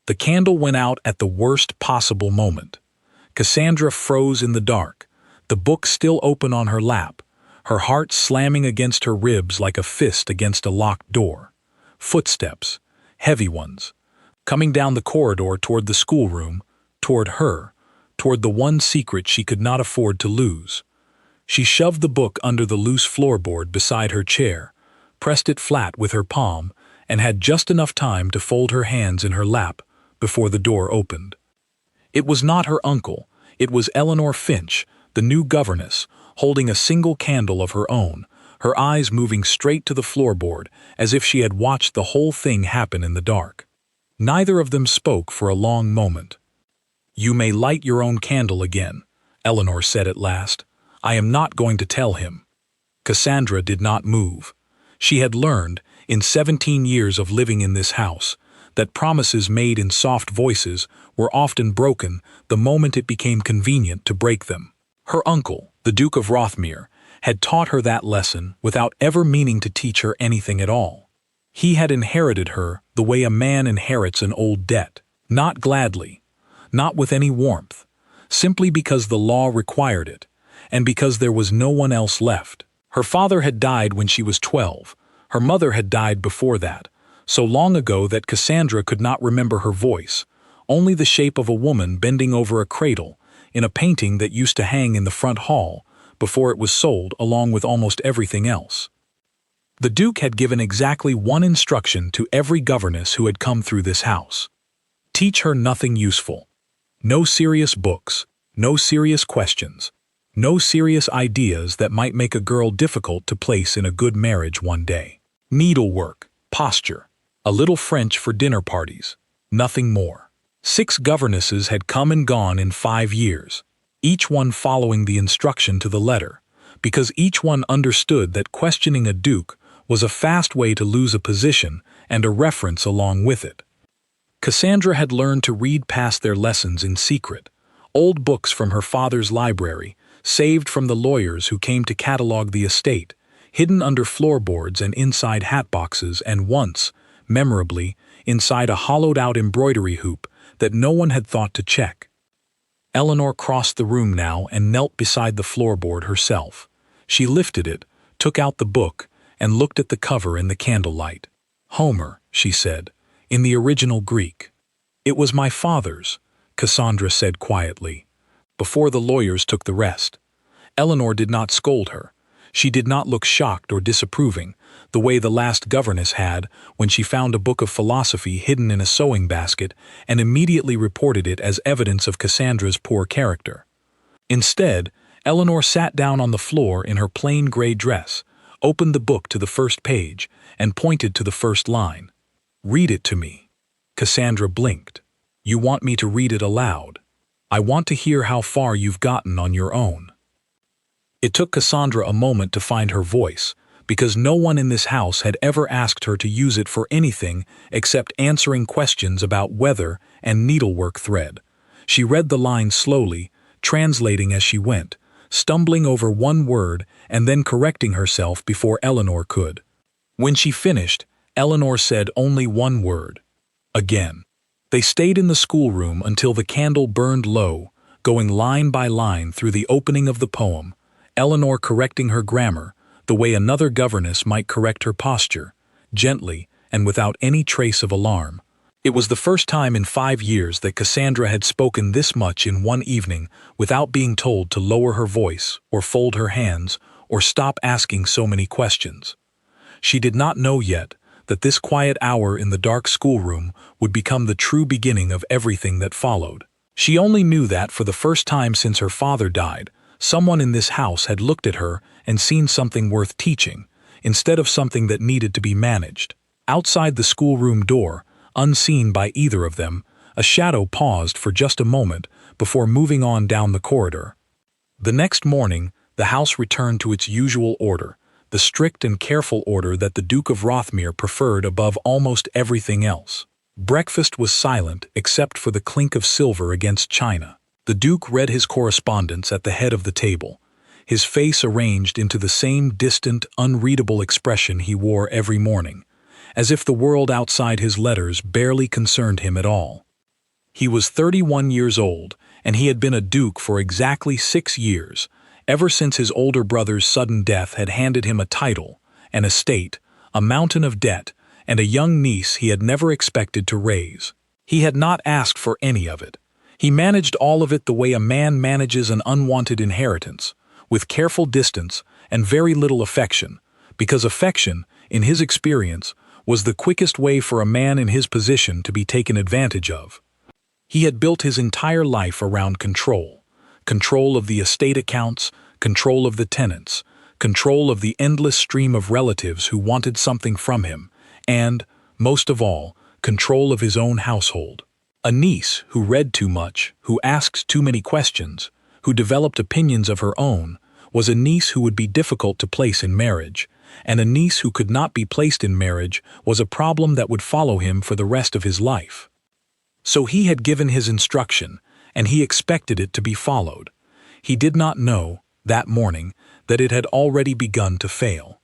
The candle went out at the worst possible moment. Cassandra froze in the dark, the book still open on her lap, her heart slamming against her ribs like a fist against a locked door. Footsteps, heavy ones, coming down the corridor toward the schoolroom, toward her, toward the one secret she could not afford to lose. She shoved the book under the loose floorboard beside her chair, pressed it flat with her palm, and had just enough time to fold her hands in her lap before the door opened. It was not her uncle, it was Eleanor Finch, the new governess, holding a single candle of her own, her eyes moving straight to the floorboard as if she had watched the whole thing happen in the dark. Neither of them spoke for a long moment. "You may light your own candle again," Eleanor said at last. "I am not going to tell him." Cassandra did not move. She had learned, in 17 years of living in this house, that promises made in soft voices were often broken the moment it became convenient to break them. Her uncle, the Duke of Rothmere, had taught her that lesson without ever meaning to teach her anything at all. He had inherited her the way a man inherits an old debt, not gladly, not with any warmth, simply because the law required it, and because there was no one else left. Her father had died when she was 12, her mother had died before that, so long ago that Cassandra could not remember her voice, only the shape of a woman bending over a cradle in a painting that used to hang in the front hall before it was sold along with almost everything else. The Duke had given exactly one instruction to every governess who had come through this house. Teach her nothing useful. No serious books, no serious questions, no serious ideas that might make a girl difficult to place in a good marriage one day. Needlework, posture, a little French for dinner parties, nothing more. 6 governesses had come and gone in 5 years, each one following the instruction to the letter, because each one understood that questioning a duke was a fast way to lose a position and a reference along with it. Cassandra had learned to read past their lessons in secret, old books from her father's library, saved from the lawyers who came to catalog the estate, hidden under floorboards and inside hat boxes, and once, memorably, inside a hollowed-out embroidery hoop that no one had thought to check. Eleanor crossed the room now and knelt beside the floorboard herself. She lifted it, took out the book, and looked at the cover in the candlelight. "Homer," she said, "in the original Greek." "It was my father's," Cassandra said quietly, before the lawyers took the rest. Eleanor did not scold her. She did not look shocked or disapproving, the way the last governess had when she found a book of philosophy hidden in a sewing basket and immediately reported it as evidence of Cassandra's poor character. Instead, Eleanor sat down on the floor in her plain gray dress, opened the book to the first page, and pointed to the first line. "Read it to me." Cassandra blinked. "You want me to read it aloud? I want to hear how far you've gotten on your own." It took Cassandra a moment to find her voice, because no one in this house had ever asked her to use it for anything except answering questions about weather and needlework thread. She read the lines slowly, translating as she went, stumbling over one word and then correcting herself before Eleanor could. When she finished, Eleanor said only one word: "Again." They stayed in the schoolroom until the candle burned low, going line by line through the opening of the poem, Eleanor correcting her grammar the way another governess might correct her posture, gently and without any trace of alarm. It was the first time in 5 years that Cassandra had spoken this much in one evening without being told to lower her voice or fold her hands or stop asking so many questions. She did not know yet that this quiet hour in the dark schoolroom would become the true beginning of everything that followed. She only knew that for the first time since her father died, someone in this house had looked at her and seen something worth teaching, instead of something that needed to be managed. Outside the schoolroom door, unseen by either of them, a shadow paused for just a moment before moving on down the corridor. The next morning, the house returned to its usual order, the strict and careful order that the Duke of Rothmere preferred above almost everything else. Breakfast was silent except for the clink of silver against china. The Duke read his correspondence at the head of the table, his face arranged into the same distant, unreadable expression he wore every morning, as if the world outside his letters barely concerned him at all. He was 31 years old, and he had been a duke for exactly 6 years, ever since his older brother's sudden death had handed him a title, an estate, a mountain of debt, and a young niece he had never expected to raise. He had not asked for any of it. He managed all of it the way a man manages an unwanted inheritance, with careful distance and very little affection, because affection, in his experience, was the quickest way for a man in his position to be taken advantage of. He had built his entire life around control. Control of the estate accounts, control of the tenants, control of the endless stream of relatives who wanted something from him, and, most of all, control of his own household. A niece who read too much, who asked too many questions, who developed opinions of her own, was a niece who would be difficult to place in marriage, and a niece who could not be placed in marriage was a problem that would follow him for the rest of his life. So he had given his instruction, and he expected it to be followed. He did not know, that morning, that it had already begun to fail.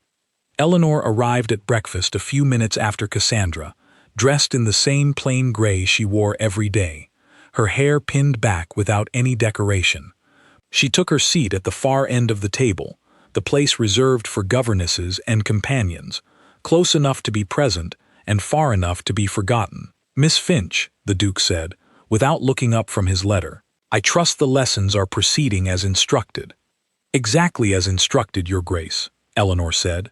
Eleanor arrived at breakfast a few minutes after Cassandra, dressed in the same plain gray she wore every day, her hair pinned back without any decoration. She took her seat at the far end of the table, the place reserved for governesses and companions, close enough to be present and far enough to be forgotten. "Miss Finch," the Duke said, without looking up from his letter, "I trust the lessons are proceeding as instructed." "Exactly as instructed, Your Grace," Eleanor said.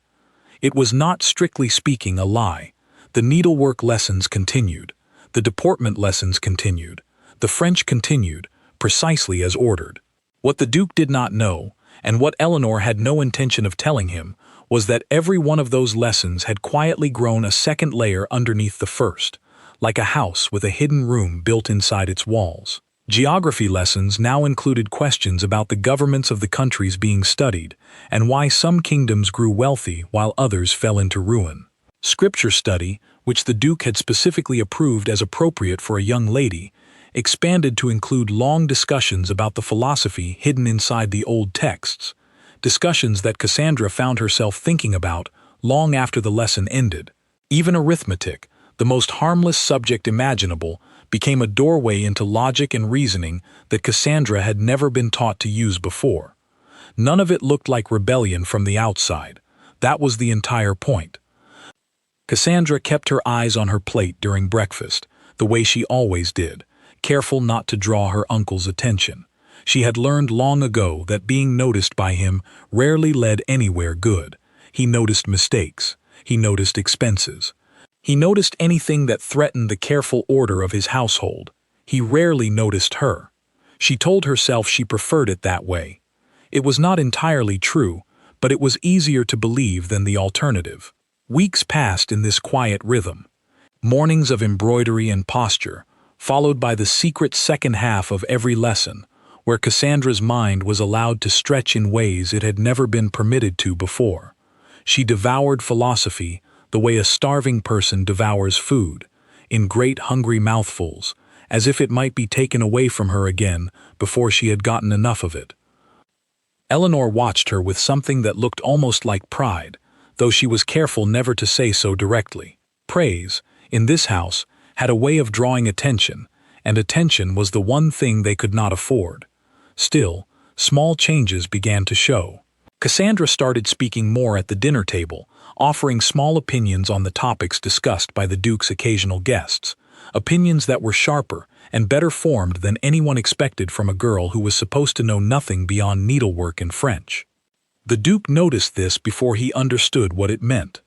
It was not strictly speaking a lie. The needlework lessons continued. The deportment lessons continued. The French continued, precisely as ordered. What the Duke did not know, and what Eleanor had no intention of telling him, was that every one of those lessons had quietly grown a second layer underneath the first, like a house with a hidden room built inside its walls. Geography lessons now included questions about the governments of the countries being studied, and why some kingdoms grew wealthy while others fell into ruin. Scripture study, which the Duke had specifically approved as appropriate for a young lady, expanded to include long discussions about the philosophy hidden inside the old texts, discussions that Cassandra found herself thinking about long after the lesson ended. Even arithmetic, the most harmless subject imaginable, became a doorway into logic and reasoning that Cassandra had never been taught to use before. None of it looked like rebellion from the outside. That was the entire point. Cassandra kept her eyes on her plate during breakfast, the way she always did, careful not to draw her uncle's attention. She had learned long ago that being noticed by him rarely led anywhere good. He noticed mistakes. He noticed expenses. He noticed anything that threatened the careful order of his household. He rarely noticed her. She told herself she preferred it that way. It was not entirely true, but it was easier to believe than the alternative. Weeks passed in this quiet rhythm. Mornings of embroidery and posture, followed by the secret second half of every lesson, where Cassandra's mind was allowed to stretch in ways it had never been permitted to before. She devoured philosophy the way a starving person devours food, in great hungry mouthfuls, as if it might be taken away from her again before she had gotten enough of it. Eleanor watched her with something that looked almost like pride, though she was careful never to say so directly. Praise, in this house, had a way of drawing attention, and attention was the one thing they could not afford. Still, small changes began to show. Cassandra started speaking more at the dinner table, offering small opinions on the topics discussed by the Duke's occasional guests, opinions that were sharper and better formed than anyone expected from a girl who was supposed to know nothing beyond needlework and French. The Duke noticed this before he understood what it meant.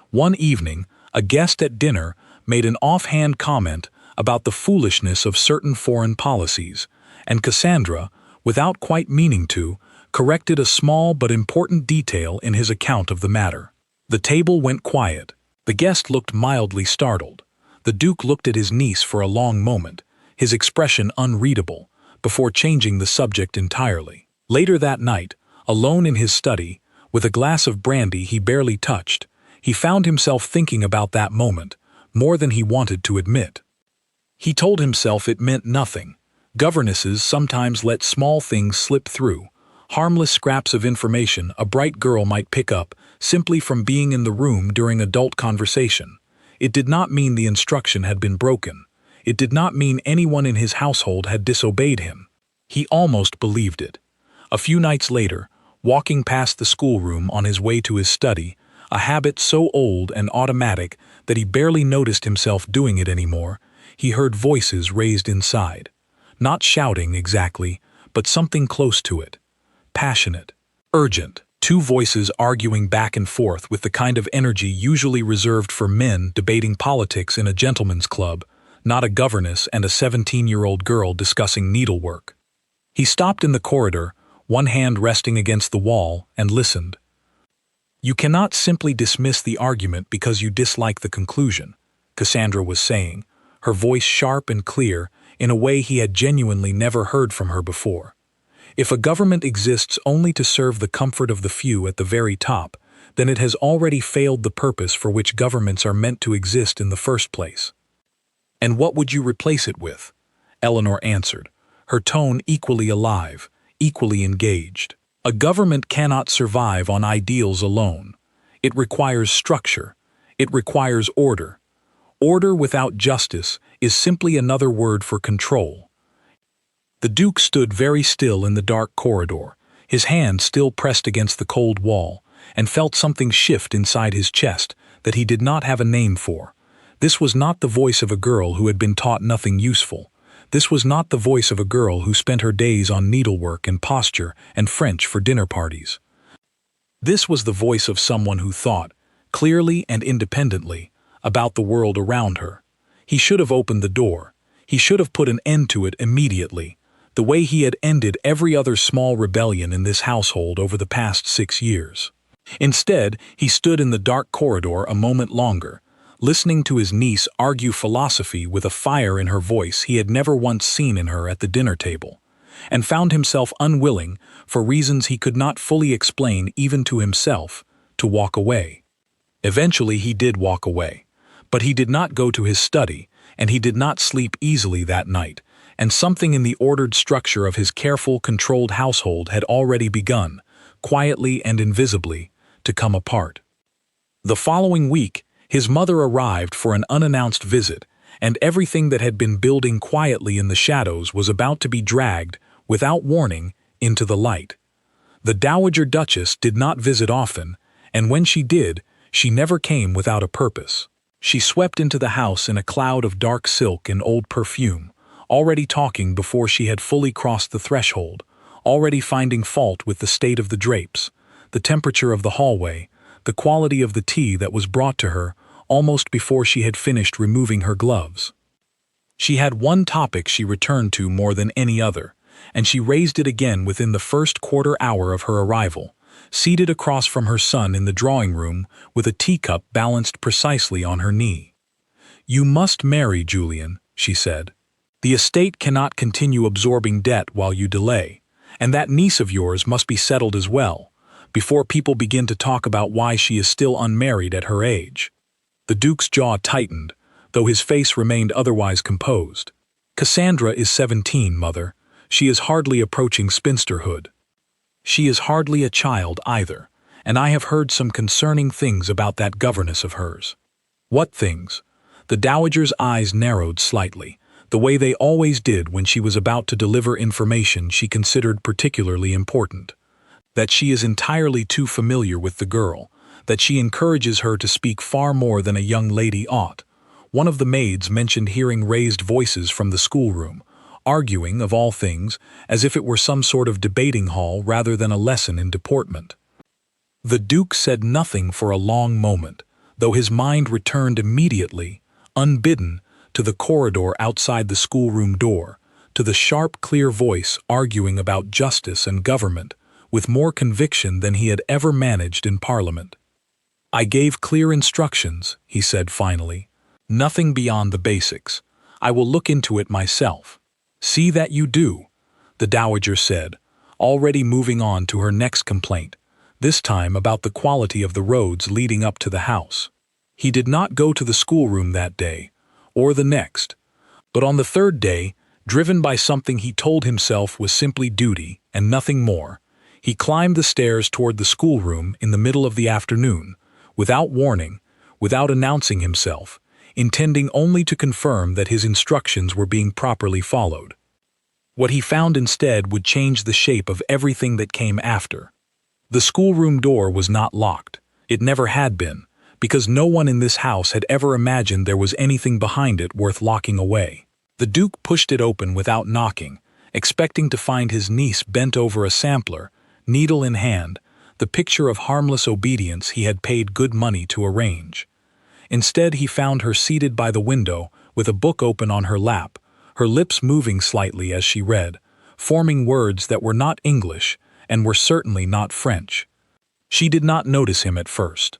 One evening, a guest at dinner made an offhand comment about the foolishness of certain foreign policies, and Cassandra, without quite meaning to, corrected a small but important detail in his account of the matter. The table went quiet. The guest looked mildly startled. The Duke looked at his niece for a long moment, his expression unreadable, before changing the subject entirely. Later that night, alone in his study, with a glass of brandy he barely touched, he found himself thinking about that moment, more than he wanted to admit. He told himself it meant nothing. Governesses sometimes let small things slip through, harmless scraps of information a bright girl might pick up simply from being in the room during adult conversation. It did not mean the instruction had been broken. It did not mean anyone in his household had disobeyed him. He almost believed it. A few nights later, walking past the schoolroom on his way to his study, a habit so old and automatic that he barely noticed himself doing it anymore, he heard voices raised inside. Not shouting exactly, but something close to it. Passionate, urgent. Two voices arguing back and forth with the kind of energy usually reserved for men debating politics in a gentleman's club, not a governess and a 17-year-old girl discussing needlework. He stopped in the corridor, one hand resting against the wall, and listened. "You cannot simply dismiss the argument because you dislike the conclusion," Cassandra was saying, her voice sharp and clear in a way he had genuinely never heard from her before. If a government exists only to serve the comfort of the few at the very top, then it has already failed the purpose for which governments are meant to exist in the first place. "And what would you replace it with?" Eleanor answered, her tone equally alive, equally engaged. "A government cannot survive on ideals alone. It requires structure. It requires order. Order without justice is simply another word for control." The Duke stood very still in the dark corridor, his hand still pressed against the cold wall, and felt something shift inside his chest that he did not have a name for. This was not the voice of a girl who had been taught nothing useful. This was not the voice of a girl who spent her days on needlework and posture and French for dinner parties. This was the voice of someone who thought, clearly and independently, about the world around her. He should have opened the door. He should have put an end to it immediately, the way he had ended every other small rebellion in this household over the past 6 years. Instead, he stood in the dark corridor a moment longer, listening to his niece argue philosophy with a fire in her voice he had never once seen in her at the dinner table, and found himself unwilling, for reasons he could not fully explain even to himself, to walk away. Eventually he did walk away, but he did not go to his study, and he did not sleep easily that night, and something in the ordered structure of his careful, controlled household had already begun, quietly and invisibly, to come apart. The following week, his mother arrived for an unannounced visit, and everything that had been building quietly in the shadows was about to be dragged, without warning, into the light. The Dowager Duchess did not visit often, and when she did, she never came without a purpose. She swept into the house in a cloud of dark silk and old perfume, already talking before she had fully crossed the threshold, already finding fault with the state of the drapes, the temperature of the hallway, the quality of the tea that was brought to her, almost before she had finished removing her gloves. She had one topic she returned to more than any other, and she raised it again within the first quarter hour of her arrival, seated across from her son in the drawing room with a teacup balanced precisely on her knee. "You must marry, Julian," she said. "The estate cannot continue absorbing debt while you delay, and that niece of yours must be settled as well, before people begin to talk about why she is still unmarried at her age." The Duke's jaw tightened, though his face remained otherwise composed. "Cassandra is 17, Mother. She is hardly approaching spinsterhood. She is hardly a child either, and I have heard some concerning things about that governess of hers." "What things?" The dowager's eyes narrowed slightly, the way they always did when she was about to deliver information she considered particularly important. "That she is entirely too familiar with the girl, that she encourages her to speak far more than a young lady ought. One of the maids mentioned hearing raised voices from the schoolroom, arguing, of all things, as if it were some sort of debating hall rather than a lesson in deportment." The Duke said nothing for a long moment, though his mind returned immediately, unbidden, to the corridor outside the schoolroom door, to the sharp, clear voice arguing about justice and government, with more conviction than he had ever managed in Parliament. "I gave clear instructions," he said finally. "Nothing beyond the basics. I will look into it myself." "See that you do," the Dowager said, already moving on to her next complaint, this time about the quality of the roads leading up to the house. He did not go to the schoolroom that day, or the next, but on the third day, driven by something he told himself was simply duty and nothing more, he climbed the stairs toward the schoolroom in the middle of the afternoon, without warning, without announcing himself, intending only to confirm that his instructions were being properly followed. What he found instead would change the shape of everything that came after. The schoolroom door was not locked. It never had been, because no one in this house had ever imagined there was anything behind it worth locking away. The Duke pushed it open without knocking, expecting to find his niece bent over a sampler, needle in hand, the picture of harmless obedience he had paid good money to arrange. Instead, he found her seated by the window with a book open on her lap, her lips moving slightly as she read, forming words that were not English and were certainly not French. She did not notice him at first.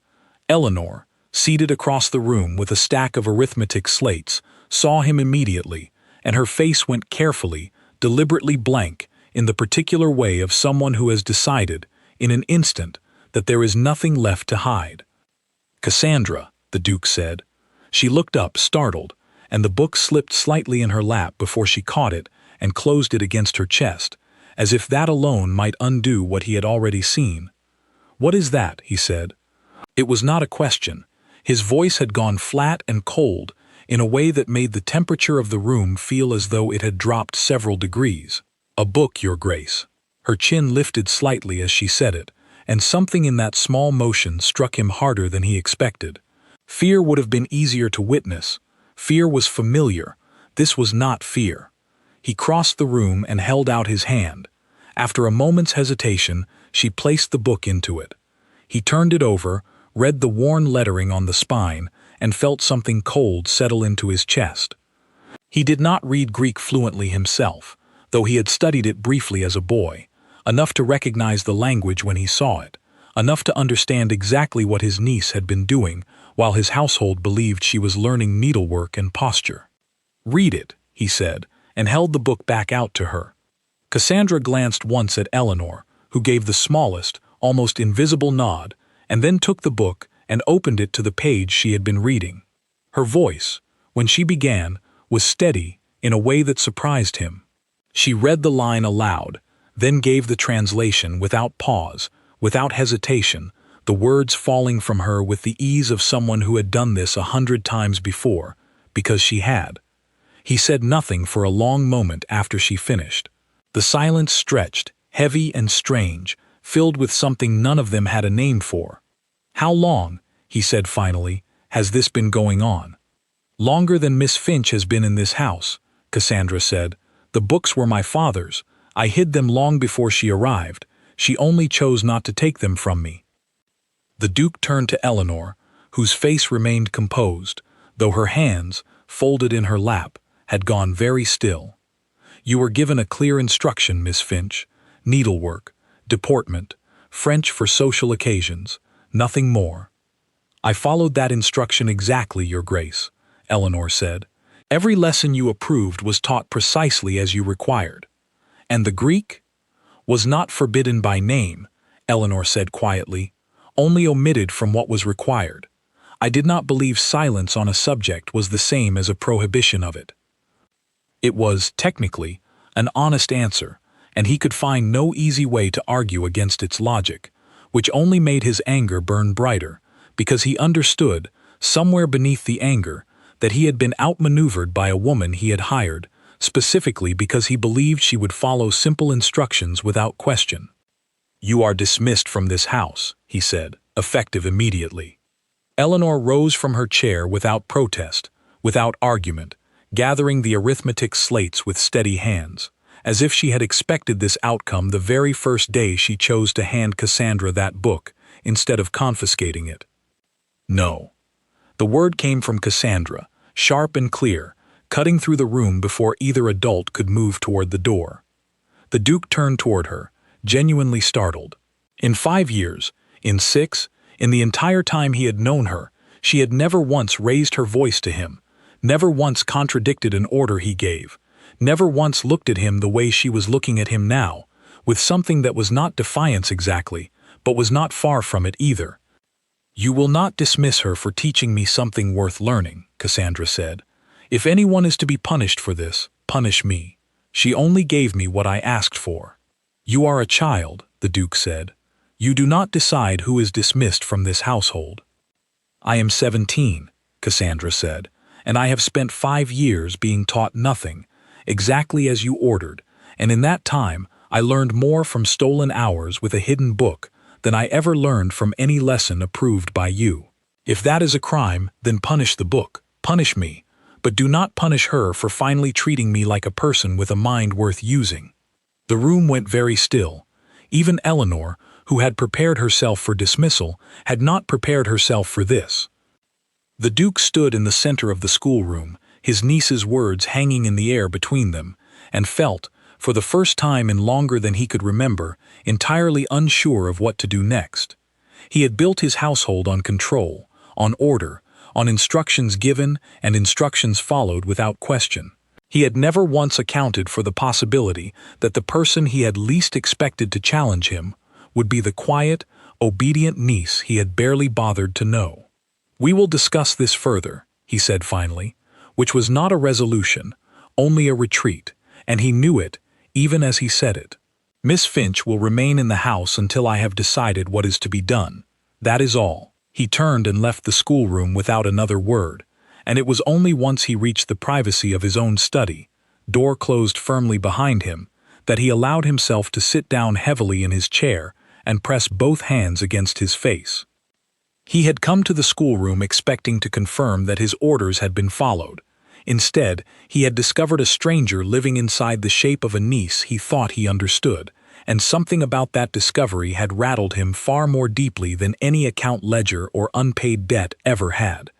Eleanor, seated across the room with a stack of arithmetic slates, saw him immediately, and her face went carefully, deliberately blank, in the particular way of someone who has decided, in an instant, that there is nothing left to hide. "Cassandra," the Duke said. She looked up, startled, and the book slipped slightly in her lap before she caught it and closed it against her chest, as if that alone might undo what he had already seen. "What is that?" he said. It was not a question. His voice had gone flat and cold, in a way that made the temperature of the room feel as though it had dropped several degrees. "A book, Your Grace." Her chin lifted slightly as she said it, and something in that small motion struck him harder than he expected. Fear would have been easier to witness. Fear was familiar. This was not fear. He crossed the room and held out his hand. After a moment's hesitation, she placed the book into it. He turned it over, read the worn lettering on the spine, and felt something cold settle into his chest. He did not read Greek fluently himself, though he had studied it briefly as a boy, enough to recognize the language when he saw it, enough to understand exactly what his niece had been doing while his household believed she was learning needlework and posture. "Read it," he said, and held the book back out to her. Cassandra glanced once at Eleanor, who gave the smallest, almost invisible nod, and then took the book and opened it to the page she had been reading. Her voice, when she began, was steady in a way that surprised him. She read the line aloud, then gave the translation without pause, without hesitation, the words falling from her with the ease of someone who had done this 100 times before, because she had. He said nothing for a long moment after she finished. The silence stretched, heavy and strange, filled with something none of them had a name for. "How long," he said finally, "has this been going on?" "Longer than Miss Finch has been in this house," Cassandra said. "The books were my father's. I hid them long before she arrived. She only chose not to take them from me." The Duke turned to Eleanor, whose face remained composed, though her hands, folded in her lap, had gone very still. "You were given a clear instruction, Miss Finch. Needlework, deportment, French for social occasions, nothing more." "I followed that instruction exactly, Your Grace," Eleanor said. "Every lesson you approved was taught precisely as you required." "And the Greek?" "Was not forbidden by name," Eleanor said quietly, "only omitted from what was required. I did not believe silence on a subject was the same as a prohibition of it." It was, technically, an honest answer, and he could find no easy way to argue against its logic, which only made his anger burn brighter, because he understood, somewhere beneath the anger, that he had been outmaneuvered by a woman he had hired, specifically because he believed she would follow simple instructions without question. "You are dismissed from this house," he said, effective immediately. Eleanor rose from her chair without protest, without argument, gathering the arithmetic slates with steady hands, as if she had expected this outcome the very first day she chose to hand Cassandra that book, instead of confiscating it. "No." The word came from Cassandra, sharp and clear, cutting through the room before either adult could move toward the door. The Duke turned toward her, genuinely startled. In 5 years, in 6, in the entire time he had known her, she had never once raised her voice to him, never once contradicted an order he gave, never once looked at him the way she was looking at him now, with something that was not defiance exactly, but was not far from it either. "You will not dismiss her for teaching me something worth learning," Cassandra said. "If anyone is to be punished for this, punish me. She only gave me what I asked for." "You are a child," the Duke said. "You do not decide who is dismissed from this household." "I am 17, Cassandra said, and I have spent 5 years being taught nothing, exactly as you ordered, and in that time I learned more from stolen hours with a hidden book than I ever learned from any lesson approved by you. If that is a crime, then punish the book, punish me, but do not punish her for finally treating me like a person with a mind worth using." The room went very still. Even Eleanor, who had prepared herself for dismissal, had not prepared herself for this. The Duke stood in the center of the schoolroom, his niece's words hanging in the air between them, and felt, for the first time in longer than he could remember, entirely unsure of what to do next. He had built his household on control, on order, on instructions given and instructions followed without question. He had never once accounted for the possibility that the person he had least expected to challenge him would be the quiet, obedient niece he had barely bothered to know. "We will discuss this further," he said finally, which was not a resolution, only a retreat, and he knew it even as he said it. "Miss Finch will remain in the house until I have decided what is to be done. That is all." He turned and left the schoolroom without another word, and it was only once he reached the privacy of his own study, door closed firmly behind him, that he allowed himself to sit down heavily in his chair and press both hands against his face. He had come to the schoolroom expecting to confirm that his orders had been followed. Instead, he had discovered a stranger living inside the shape of a niece he thought he understood, and something about that discovery had rattled him far more deeply than any account ledger or unpaid debt ever had.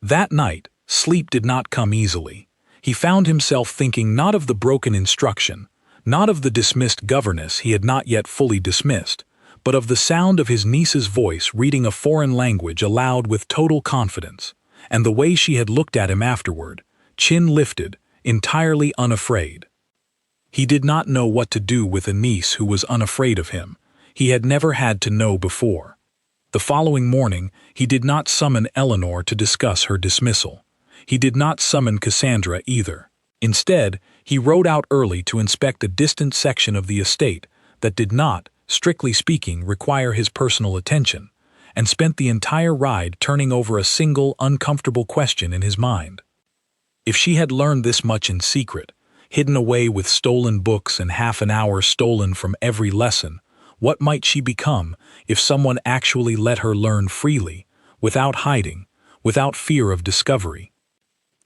That night, sleep did not come easily. He found himself thinking not of the broken instruction, not of the dismissed governess he had not yet fully dismissed, but of the sound of his niece's voice reading a foreign language aloud with total confidence, and the way she had looked at him afterward, chin lifted, entirely unafraid. He did not know what to do with a niece who was unafraid of him. He had never had to know before. The following morning, he did not summon Eleanor to discuss her dismissal. He did not summon Cassandra either. Instead, he rode out early to inspect a distant section of the estate that did not, strictly speaking, require his personal attention, and spent the entire ride turning over a single, uncomfortable question in his mind. If she had learned this much in secret, hidden away with stolen books and half an hour stolen from every lesson, what might she become if someone actually let her learn freely, without hiding, without fear of discovery?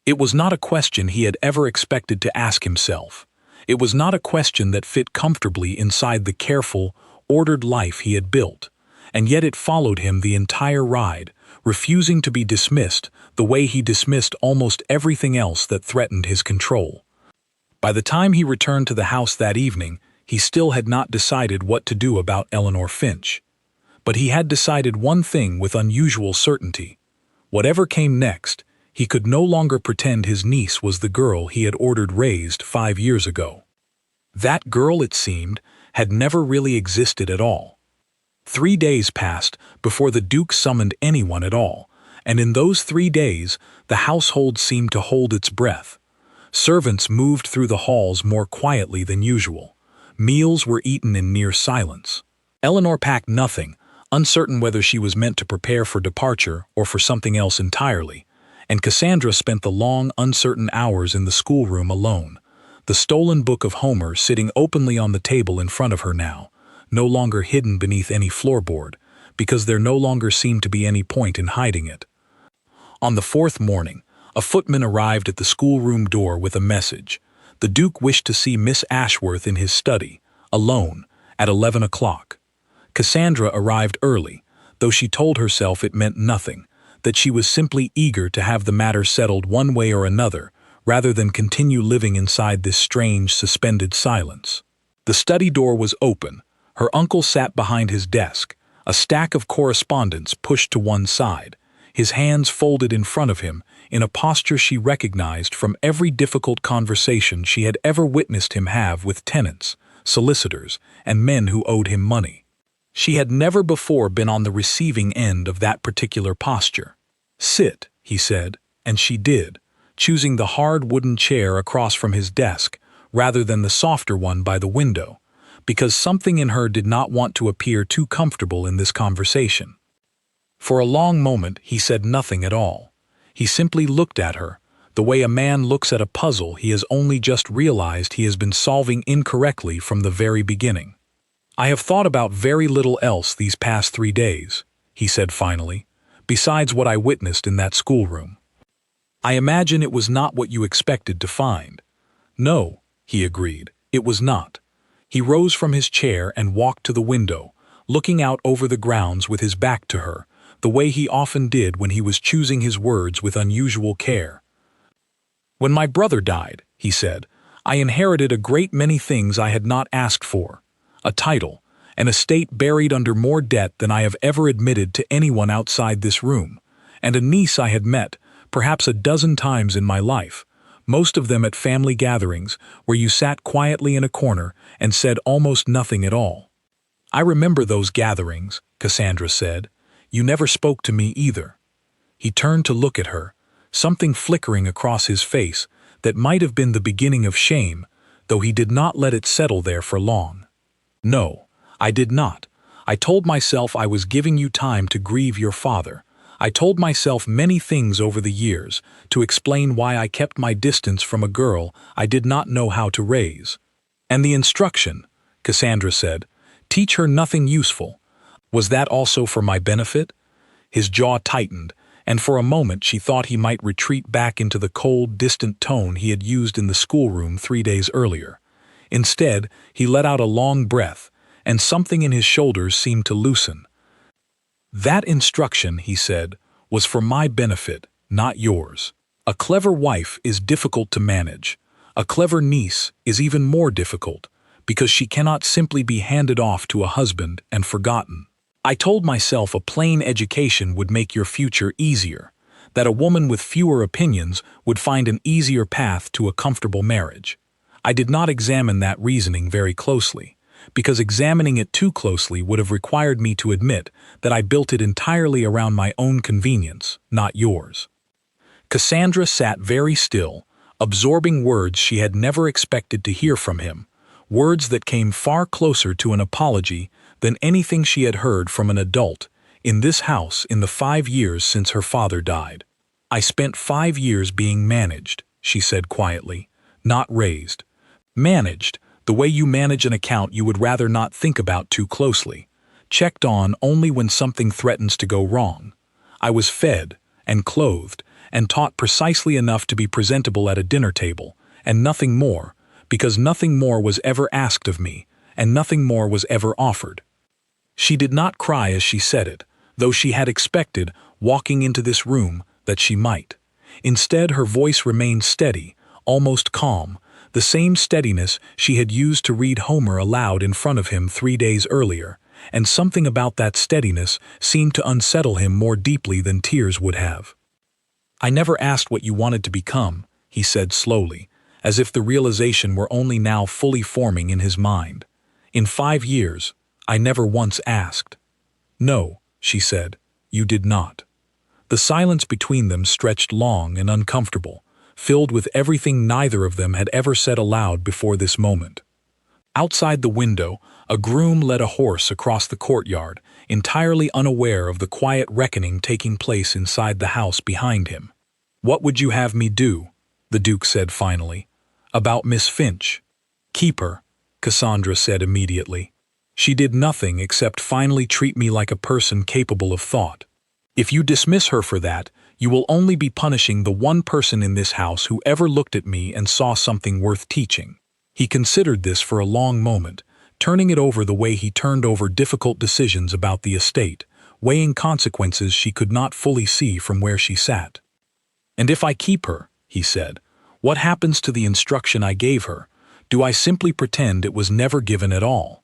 It was not a question he had ever expected to ask himself. It was not a question that fit comfortably inside the careful, ordered life he had built, and yet it followed him the entire ride, refusing to be dismissed the way he dismissed almost everything else that threatened his control. By the time he returned to the house that evening, he still had not decided what to do about Eleanor Finch. But he had decided one thing with unusual certainty. Whatever came next, he could no longer pretend his niece was the girl he had ordered raised 5 years ago. That girl, it seemed, had never really existed at all. 3 days passed before the Duke summoned anyone at all, and in those 3 days the household seemed to hold its breath. Servants moved through the halls more quietly than usual. Meals were eaten in near silence. Eleanor packed nothing, uncertain whether she was meant to prepare for departure or for something else entirely, and Cassandra spent the long, uncertain hours in the schoolroom alone, the stolen book of Homer sitting openly on the table in front of her now, no longer hidden beneath any floorboard, because there no longer seemed to be any point in hiding it. On the 4th morning, a footman arrived at the schoolroom door with a message. The Duke wished to see Miss Ashworth in his study, alone, at 11 o'clock. Cassandra arrived early, though she told herself it meant nothing, that she was simply eager to have the matter settled one way or another, rather than continue living inside this strange, suspended silence. The study door was open. Her uncle sat behind his desk, a stack of correspondence pushed to one side, his hands folded in front of him, in a posture she recognized from every difficult conversation she had ever witnessed him have with tenants, solicitors, and men who owed him money. She had never before been on the receiving end of that particular posture. "Sit," he said, and she did, choosing the hard wooden chair across from his desk rather than the softer one by the window, because something in her did not want to appear too comfortable in this conversation. For a long moment he said nothing at all. He simply looked at her, the way a man looks at a puzzle he has only just realized he has been solving incorrectly from the very beginning. "I have thought about very little else these past 3 days," he said finally, "besides what I witnessed in that schoolroom." "I imagine it was not what you expected to find." "No," he agreed, "it was not." He rose from his chair and walked to the window, looking out over the grounds with his back to her, the way he often did when he was choosing his words with unusual care. "When my brother died," he said, "I inherited a great many things I had not asked for. A title, an estate buried under more debt than I have ever admitted to anyone outside this room, and a niece I had met, perhaps a dozen times in my life, most of them at family gatherings where you sat quietly in a corner and said almost nothing at all." "I remember those gatherings," Cassandra said. "You never spoke to me either." He turned to look at her, something flickering across his face that might have been the beginning of shame, though he did not let it settle there for long. "No, I did not. I told myself I was giving you time to grieve your father. I told myself many things over the years to explain why I kept my distance from a girl I did not know how to raise." "And the instruction," Cassandra said, "teach her nothing useful. Was that also for my benefit?" His jaw tightened, and for a moment she thought he might retreat back into the cold, distant tone he had used in the schoolroom 3 days earlier. Instead, he let out a long breath, and something in his shoulders seemed to loosen. "That instruction," he said, "was for my benefit, not yours. A clever wife is difficult to manage. A clever niece is even more difficult, because she cannot simply be handed off to a husband and forgotten. I told myself a plain education would make your future easier, that a woman with fewer opinions would find an easier path to a comfortable marriage. I did not examine that reasoning very closely, because examining it too closely would have required me to admit that I built it entirely around my own convenience, not yours." Cassandra sat very still, absorbing words she had never expected to hear from him, words that came far closer to an apology than anything she had heard from an adult in this house in the 5 years since her father died. "I spent 5 years being managed," she said quietly, "not raised. Managed, the way you manage an account you would rather not think about too closely. Checked on only when something threatens to go wrong. I was fed and clothed and taught precisely enough to be presentable at a dinner table, and nothing more, because nothing more was ever asked of me, and nothing more was ever offered." She did not cry as she said it, though she had expected, walking into this room, that she might. Instead, her voice remained steady, almost calm, the same steadiness she had used to read Homer aloud in front of him 3 days earlier, and something about that steadiness seemed to unsettle him more deeply than tears would have. "I never asked what you wanted to become," he said slowly, as if the realization were only now fully forming in his mind. "In 5 years, I never once asked." "No," she said, "you did not." The silence between them stretched long and uncomfortable, filled with everything neither of them had ever said aloud before this moment. Outside the window, a groom led a horse across the courtyard, entirely unaware of the quiet reckoning taking place inside the house behind him. "What would you have me do?" the Duke said finally. "About Miss Finch." "Keep her," Cassandra said immediately. "She did nothing except finally treat me like a person capable of thought. If you dismiss her for that, you will only be punishing the one person in this house who ever looked at me and saw something worth teaching." He considered this for a long moment, turning it over the way he turned over difficult decisions about the estate, weighing consequences she could not fully see from where she sat. "And if I keep her," he said, "what happens to the instruction I gave her? Do I simply pretend it was never given at all?"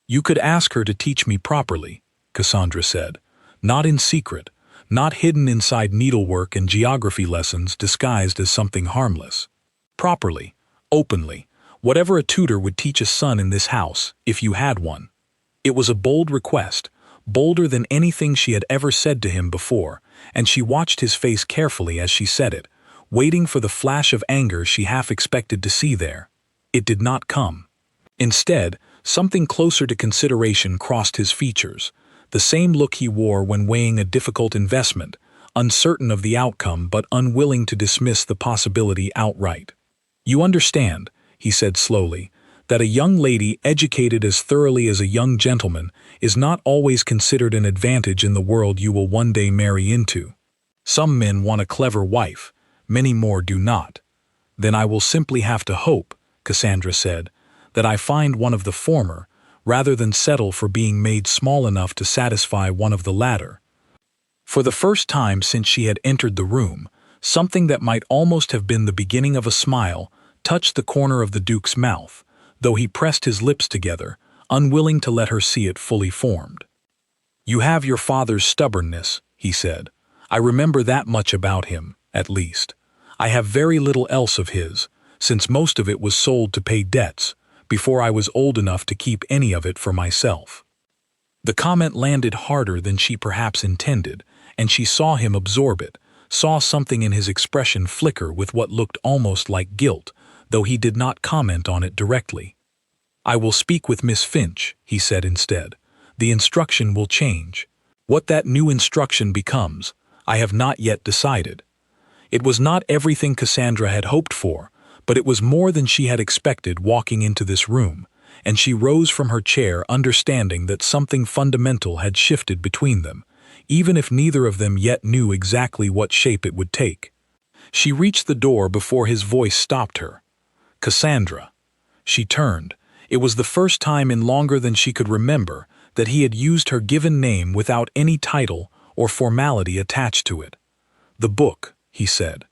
"You could ask her to teach me properly," Cassandra said, "not in secret, not hidden inside needlework and geography lessons disguised as something harmless. Properly, openly, whatever a tutor would teach a son in this house, if you had one." It was a bold request, bolder than anything she had ever said to him before, and she watched his face carefully as she said it, waiting for the flash of anger she half expected to see there. It did not come. Instead, something closer to consideration crossed his features, the same look he wore when weighing a difficult investment, uncertain of the outcome but unwilling to dismiss the possibility outright. "You understand," he said slowly, "that a young lady educated as thoroughly as a young gentleman is not always considered an advantage in the world you will one day marry into. Some men want a clever wife, many more do not." "Then I will simply have to hope," Cassandra said, "that I find one of the former, rather than settle for being made small enough to satisfy one of the latter." For the first time since she had entered the room, something that might almost have been the beginning of a smile touched the corner of the Duke's mouth, though he pressed his lips together, unwilling to let her see it fully formed. "You have your father's stubbornness," he said. "I remember that much about him, at least. I have very little else of his, since most of it was sold to pay debts, before I was old enough to keep any of it for myself." The comment landed harder than she perhaps intended, and she saw him absorb it, saw something in his expression flicker with what looked almost like guilt, though he did not comment on it directly. "I will speak with Miss Finch," he said instead. "The instruction will change. What that new instruction becomes, I have not yet decided." It was not everything Cassandra had hoped for, but it was more than she had expected walking into this room, and she rose from her chair understanding that something fundamental had shifted between them, even if neither of them yet knew exactly what shape it would take. She reached the door before his voice stopped her. "Cassandra." She turned. It was the first time in longer than she could remember that he had used her given name without any title or formality attached to it. "The book," he said.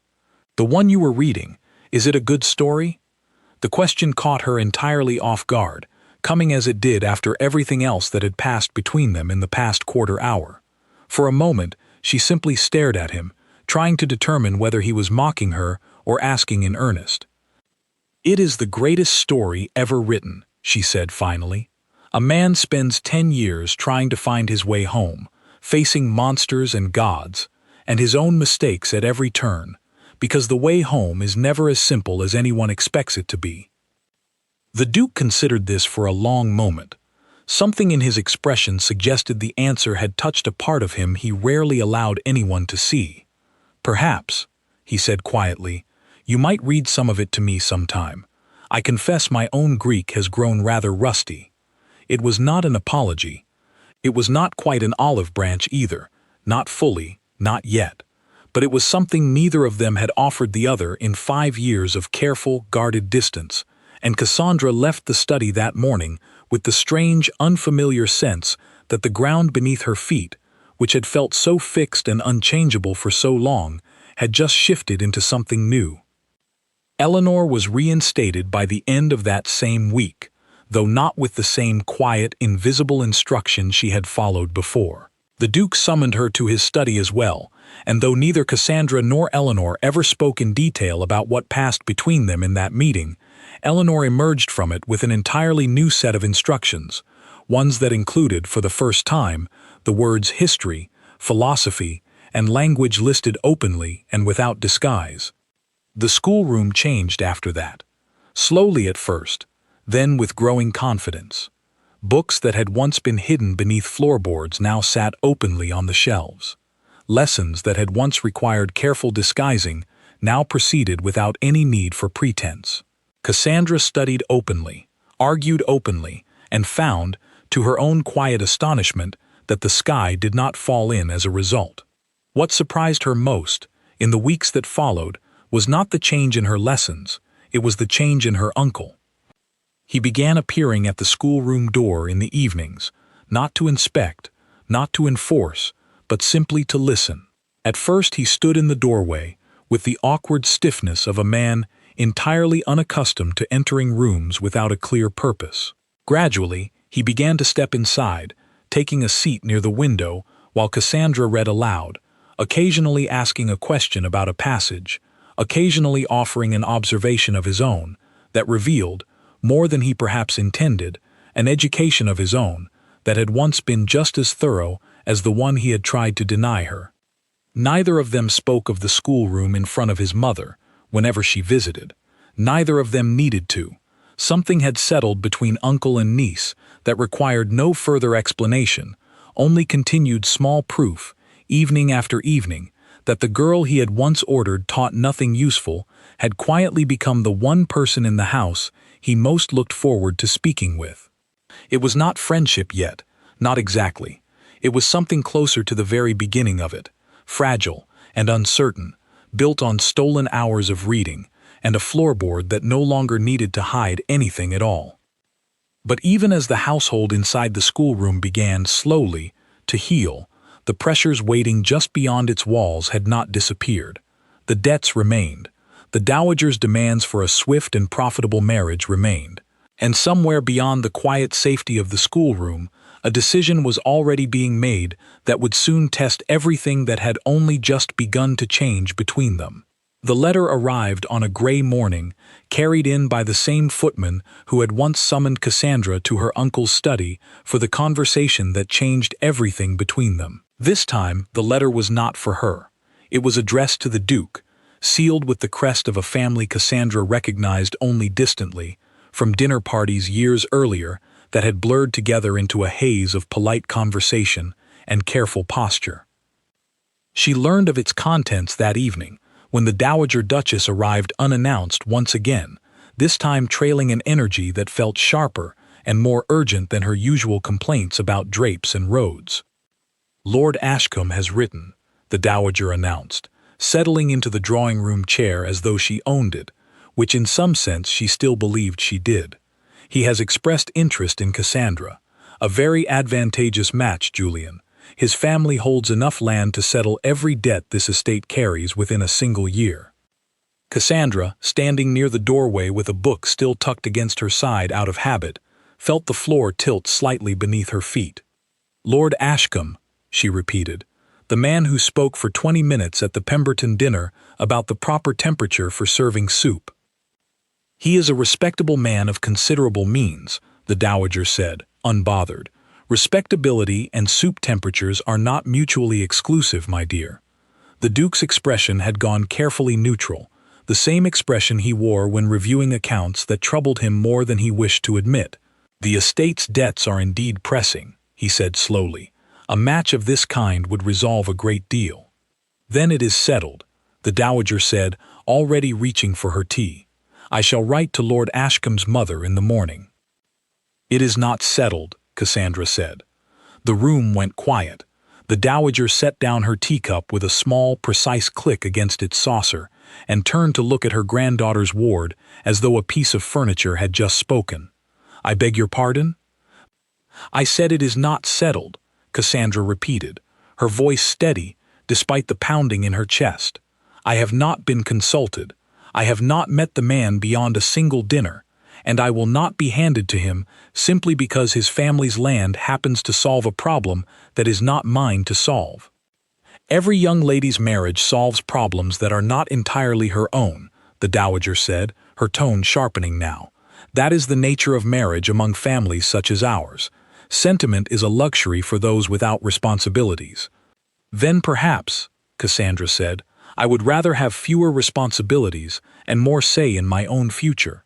"The one you were reading, is it a good story?" The question caught her entirely off guard, coming as it did after everything else that had passed between them in the past quarter hour. For a moment, she simply stared at him, trying to determine whether he was mocking her or asking in earnest. "It is the greatest story ever written," she said finally. "A man spends 10 years trying to find his way home, facing monsters and gods, and his own mistakes at every turn, because the way home is never as simple as anyone expects it to be." The Duke considered this for a long moment. Something in his expression suggested the answer had touched a part of him he rarely allowed anyone to see. "Perhaps," he said quietly, "you might read some of it to me sometime. I confess my own Greek has grown rather rusty." It was not an apology. It was not quite an olive branch either, not fully, not yet. But it was something neither of them had offered the other in 5 years of careful, guarded distance, and Cassandra left the study that morning with the strange, unfamiliar sense that the ground beneath her feet, which had felt so fixed and unchangeable for so long, had just shifted into something new. Eleanor was reinstated by the end of that same week, though not with the same quiet, invisible instruction she had followed before. The Duke summoned her to his study as well, and though neither Cassandra nor Eleanor ever spoke in detail about what passed between them in that meeting, Eleanor emerged from it with an entirely new set of instructions, ones that included, for the first time, the words history, philosophy, and language listed openly and without disguise. The schoolroom changed after that. Slowly at first, then with growing confidence. Books that had once been hidden beneath floorboards now sat openly on the shelves. Lessons that had once required careful disguising now proceeded without any need for pretense. Cassandra studied openly, argued openly, and found, to her own quiet astonishment, that the sky did not fall in as a result. What surprised her most, in the weeks that followed, was not the change in her lessons, it was the change in her uncle. He began appearing at the schoolroom door in the evenings, not to inspect, not to enforce, but simply to listen. At first he stood in the doorway, with the awkward stiffness of a man entirely unaccustomed to entering rooms without a clear purpose. Gradually, he began to step inside, taking a seat near the window while Cassandra read aloud, occasionally asking a question about a passage, occasionally offering an observation of his own that revealed, more than he perhaps intended, an education of his own that had once been just as thorough as the one he had tried to deny her. Neither of them spoke of the schoolroom in front of his mother, whenever she visited. Neither of them needed to. Something had settled between uncle and niece that required no further explanation, only continued small proof, evening after evening, that the girl he had once ordered taught nothing useful had quietly become the one person in the house he most looked forward to speaking with. It was not friendship yet, not exactly. It was something closer to the very beginning of it, fragile and uncertain, built on stolen hours of reading and a floorboard that no longer needed to hide anything at all. But even as the household inside the schoolroom began slowly to heal, the pressures waiting just beyond its walls had not disappeared. The debts remained. The dowager's demands for a swift and profitable marriage remained. And somewhere beyond the quiet safety of the schoolroom, a decision was already being made that would soon test everything that had only just begun to change between them. The letter arrived on a gray morning, carried in by the same footman who had once summoned Cassandra to her uncle's study for the conversation that changed everything between them. This time, the letter was not for her. It was addressed to the Duke, sealed with the crest of a family Cassandra recognized only distantly, from dinner parties years earlier that had blurred together into a haze of polite conversation and careful posture. She learned of its contents that evening, when the Dowager Duchess arrived unannounced once again, this time trailing an energy that felt sharper and more urgent than her usual complaints about drapes and roads. "Lord Ashcombe has written," the Dowager announced, settling into the drawing-room chair as though she owned it, which in some sense she still believed she did. "He has expressed interest in Cassandra. A very advantageous match, Julian. His family holds enough land to settle every debt this estate carries within a single year." Cassandra, standing near the doorway with a book still tucked against her side out of habit, felt the floor tilt slightly beneath her feet. "Lord Ashcombe," she repeated, "the man who spoke for 20 minutes at the Pemberton dinner about the proper temperature for serving soup." "He is a respectable man of considerable means," the Dowager said, unbothered. "Respectability and soup temperatures are not mutually exclusive, my dear." The Duke's expression had gone carefully neutral, the same expression he wore when reviewing accounts that troubled him more than he wished to admit. "The estate's debts are indeed pressing," he said slowly. "A match of this kind would resolve a great deal." "Then it is settled," the Dowager said, already reaching for her tea. "I shall write to Lord Ashcombe's mother in the morning." "It is not settled," Cassandra said. The room went quiet. The Dowager set down her teacup with a small, precise click against its saucer and turned to look at her granddaughter's ward as though a piece of furniture had just spoken. "I beg your pardon?" "I said it is not settled," Cassandra repeated, her voice steady despite the pounding in her chest. "I have not been consulted. I have not met the man beyond a single dinner, and I will not be handed to him simply because his family's land happens to solve a problem that is not mine to solve. Every young lady's marriage solves problems that are not entirely her own," the Dowager said, her tone sharpening now. "That is the nature of marriage among families such as ours. Sentiment is a luxury for those without responsibilities." "Then perhaps," Cassandra said, "I would rather have fewer responsibilities and more say in my own future."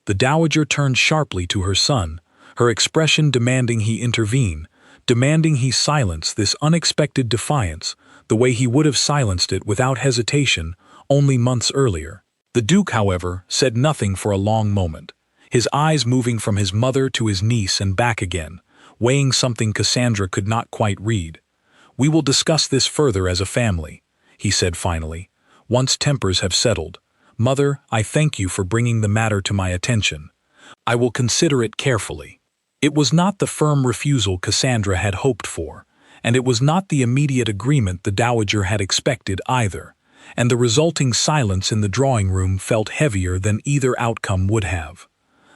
The Dowager turned sharply to her son, her expression demanding he intervene, demanding he silence this unexpected defiance the way he would have silenced it without hesitation only months earlier. The Duke, however, said nothing for a long moment, his eyes moving from his mother to his niece and back again, weighing something Cassandra could not quite read. "We will discuss this further as a family," he said finally, "once tempers have settled. Mother, I thank you for bringing the matter to my attention. I will consider it carefully." It was not the firm refusal Cassandra had hoped for, and it was not the immediate agreement the Dowager had expected either, and the resulting silence in the drawing-room felt heavier than either outcome would have.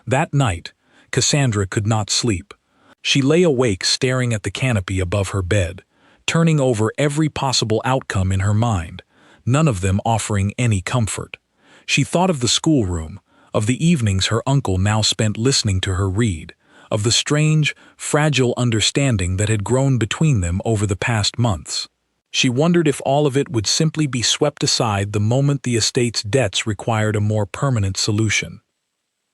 That night, Cassandra could not sleep. She lay awake staring at the canopy above her bed, turning over every possible outcome in her mind, none of them offering any comfort. She thought of the schoolroom, of the evenings her uncle now spent listening to her read, of the strange, fragile understanding that had grown between them over the past months. She wondered if all of it would simply be swept aside the moment the estate's debts required a more permanent solution.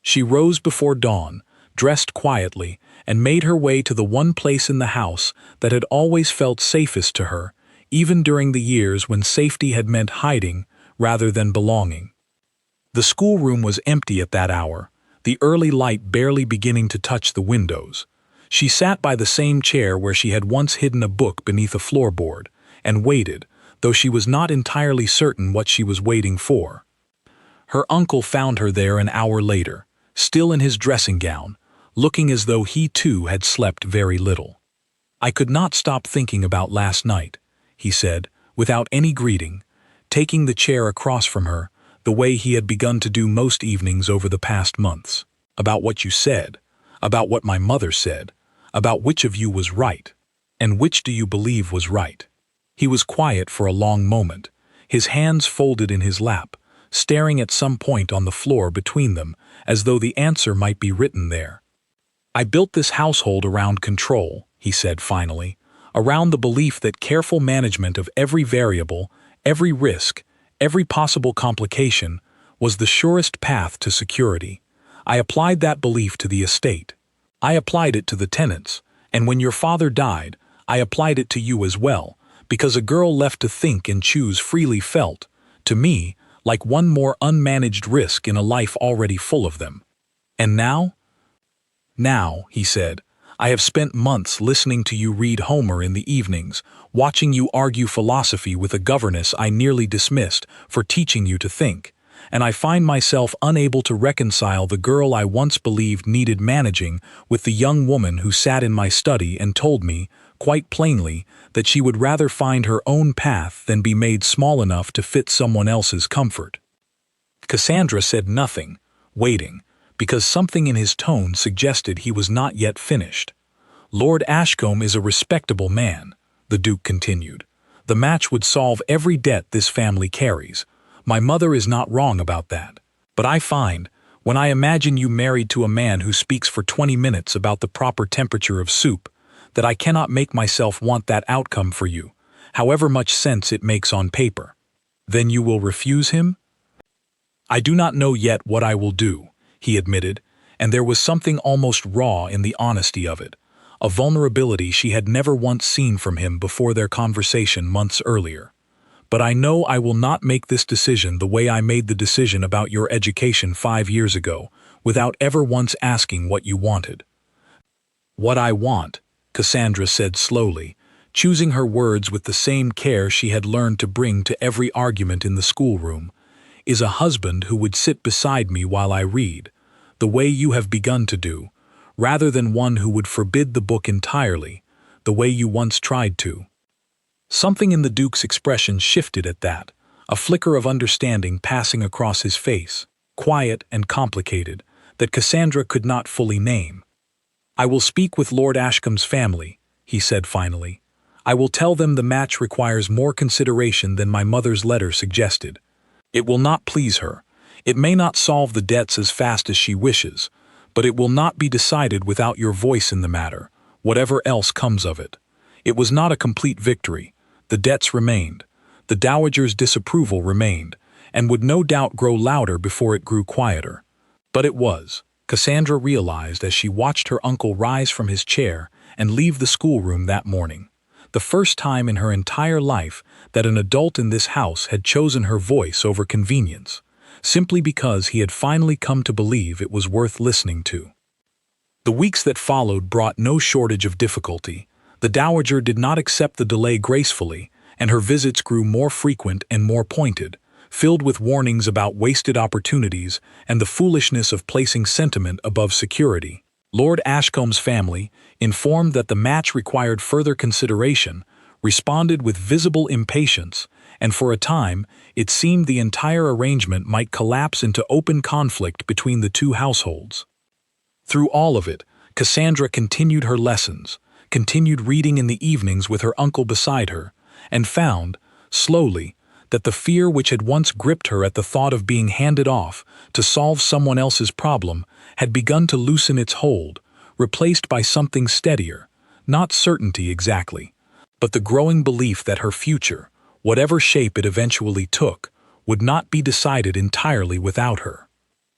She rose before dawn, dressed quietly, and made her way to the one place in the house that had always felt safest to her, even during the years when safety had meant hiding rather than belonging. The schoolroom was empty at that hour, the early light barely beginning to touch the windows. She sat by the same chair where she had once hidden a book beneath a floorboard, and waited, though she was not entirely certain what she was waiting for. Her uncle found her there an hour later, still in his dressing gown, looking as though he too had slept very little. "I could not stop thinking about last night," he said, without any greeting, taking the chair across from her, the way he had begun to do most evenings over the past months. "About what you said, about what my mother said, about which of you was right, and which do you believe was right?" He was quiet for a long moment, his hands folded in his lap, staring at some point on the floor between them, as though the answer might be written there. "I built this household around control," he said finally, "around the belief that careful management of every variable, every risk, every possible complication, was the surest path to security. I applied that belief to the estate. I applied it to the tenants, and when your father died, I applied it to you as well, because a girl left to think and choose freely felt, to me, like one more unmanaged risk in a life already full of them. And now?" "Now," he said, "I have spent months listening to you read Homer in the evenings, watching you argue philosophy with a governess I nearly dismissed for teaching you to think, and I find myself unable to reconcile the girl I once believed needed managing with the young woman who sat in my study and told me, quite plainly, that she would rather find her own path than be made small enough to fit someone else's comfort." Cassandra said nothing, waiting, because something in his tone suggested he was not yet finished. "Lord Ashcombe is a respectable man," the Duke continued. "The match would solve every debt this family carries. My mother is not wrong about that. But I find, when I imagine you married to a man who speaks for 20 minutes about the proper temperature of soup, that I cannot make myself want that outcome for you, however much sense it makes on paper." "Then you will refuse him?" "I do not know yet what I will do," he admitted, and there was something almost raw in the honesty of it, a vulnerability she had never once seen from him before their conversation months earlier. "But I know I will not make this decision the way I made the decision about your education 5 years ago, without ever once asking what you wanted." "What I want," Cassandra said slowly, choosing her words with the same care she had learned to bring to every argument in the schoolroom, "is a husband who would sit beside me while I read, the way you have begun to do, rather than one who would forbid the book entirely, the way you once tried to." Something in the Duke's expression shifted at that, a flicker of understanding passing across his face, quiet and complicated, that Cassandra could not fully name. "I will speak with Lord Ashcombe's family," he said finally. "I will tell them the match requires more consideration than my mother's letter suggested. It will not please her. It may not solve the debts as fast as she wishes, but it will not be decided without your voice in the matter, whatever else comes of it. It was not a complete victory. The debts remained. The dowager's disapproval remained, and would no doubt grow louder before it grew quieter. But it was," Cassandra realized as she watched her uncle rise from his chair and leave the schoolroom that morning, the first time in her entire life that an adult in this house had chosen her voice over convenience, simply because he had finally come to believe it was worth listening to. The weeks that followed brought no shortage of difficulty. The dowager did not accept the delay gracefully, and her visits grew more frequent and more pointed, filled with warnings about wasted opportunities and the foolishness of placing sentiment above security. Lord Ashcombe's family, informed that the match required further consideration, responded with visible impatience, and for a time it seemed the entire arrangement might collapse into open conflict between the two households. Through all of it, Cassandra continued her lessons, continued reading in the evenings with her uncle beside her, and found, slowly, that the fear which had once gripped her at the thought of being handed off to solve someone else's problem had begun to loosen its hold, replaced by something steadier, not certainty exactly, but the growing belief that her future, whatever shape it eventually took, would not be decided entirely without her.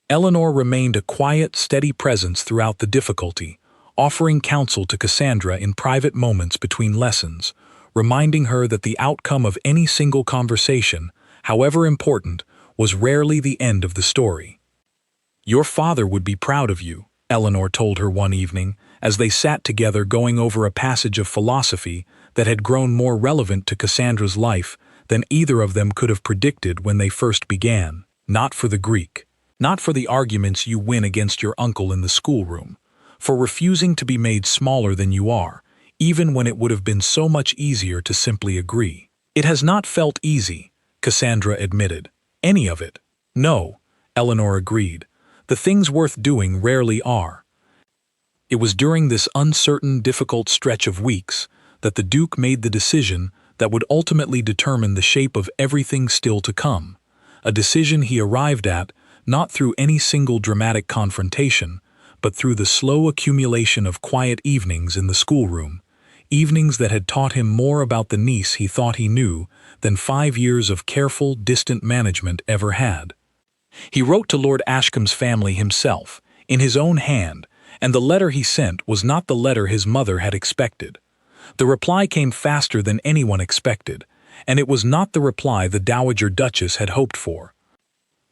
Eleanor remained a quiet, steady presence throughout the difficulty, offering counsel to Cassandra in private moments between lessons, reminding her that the outcome of any single conversation, however important, was rarely the end of the story. "Your father would be proud of you," Eleanor told her one evening, as they sat together going over a passage of philosophy that had grown more relevant to Cassandra's life than either of them could have predicted when they first began. "Not for the Greek. Not for the arguments you win against your uncle in the schoolroom. For refusing to be made smaller than you are, even when it would have been so much easier to simply agree." "It has not felt easy," Cassandra admitted. "Any of it." "No," Eleanor agreed. "The things worth doing rarely are." It was during this uncertain, difficult stretch of weeks that the Duke made the decision that would ultimately determine the shape of everything still to come, a decision he arrived at not through any single dramatic confrontation, but through the slow accumulation of quiet evenings in the schoolroom, evenings that had taught him more about the niece he thought he knew than 5 years of careful, distant management ever had. He wrote to Lord Ashcombe's family himself, in his own hand, and the letter he sent was not the letter his mother had expected. The reply came faster than anyone expected, and it was not the reply the Dowager Duchess had hoped for.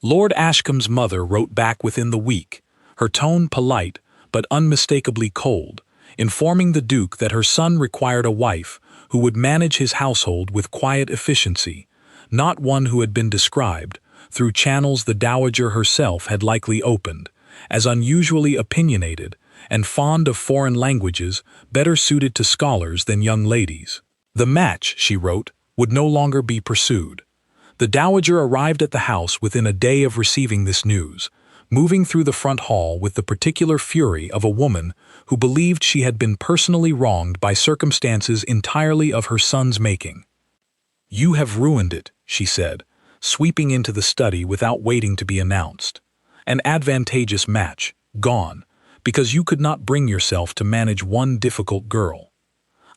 Lord Ashcombe's mother wrote back within the week, her tone polite but unmistakably cold, informing the Duke that her son required a wife who would manage his household with quiet efficiency, not one who had been described, through channels the Dowager herself had likely opened, as unusually opinionated and fond of foreign languages better suited to scholars than young ladies. The match, she wrote, would no longer be pursued. The Dowager arrived at the house within a day of receiving this news, moving through the front hall with the particular fury of a woman who believed she had been personally wronged by circumstances entirely of her son's making. "You have ruined it," she said, sweeping into the study without waiting to be announced. "An advantageous match, gone, because you could not bring yourself to manage one difficult girl."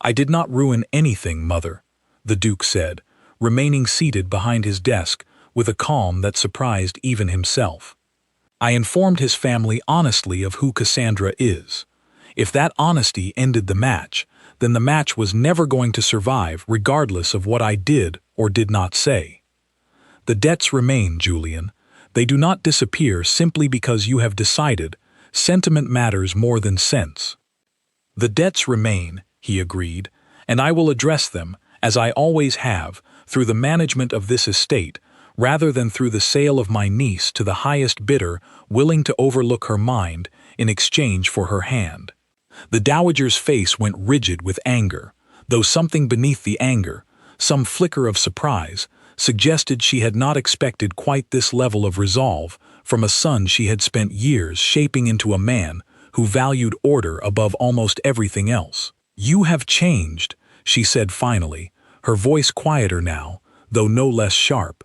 "I did not ruin anything, Mother," the Duke said, remaining seated behind his desk with a calm that surprised even himself. "I informed his family honestly of who Cassandra is. If that honesty ended the match, then the match was never going to survive regardless of what I did or did not say. The debts remain, Julian. They do not disappear simply because you have decided sentiment matters more than sense." "The debts remain," he agreed, "and I will address them, as I always have, through the management of this estate, rather than through the sale of my niece to the highest bidder willing to overlook her mind in exchange for her hand." The Dowager's face went rigid with anger, though something beneath the anger, some flicker of surprise, suggested she had not expected quite this level of resolve from a son she had spent years shaping into a man who valued order above almost everything else. "You have changed," she said finally, her voice quieter now, though no less sharp.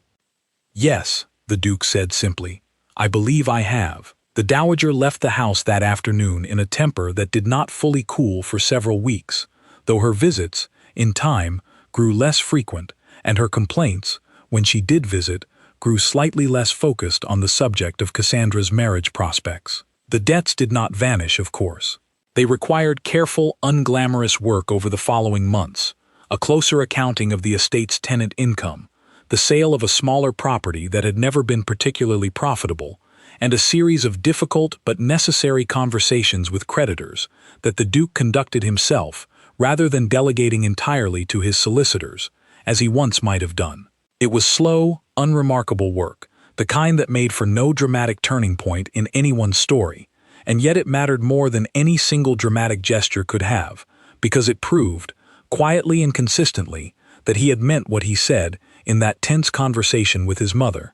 "Yes," the Duke said simply, "I believe I have." The Dowager left the house that afternoon in a temper that did not fully cool for several weeks, though her visits, in time, grew less frequent, and her complaints, when she did visit, grew slightly less focused on the subject of Cassandra's marriage prospects. The debts did not vanish, of course. They required careful, unglamorous work over the following months, a closer accounting of the estate's tenant income, the sale of a smaller property that had never been particularly profitable, and a series of difficult but necessary conversations with creditors that the Duke conducted himself rather than delegating entirely to his solicitors, as he once might have done. It was slow, unremarkable work, the kind that made for no dramatic turning point in anyone's story, and yet it mattered more than any single dramatic gesture could have, because it proved, quietly and consistently, that he had meant what he said in that tense conversation with his mother.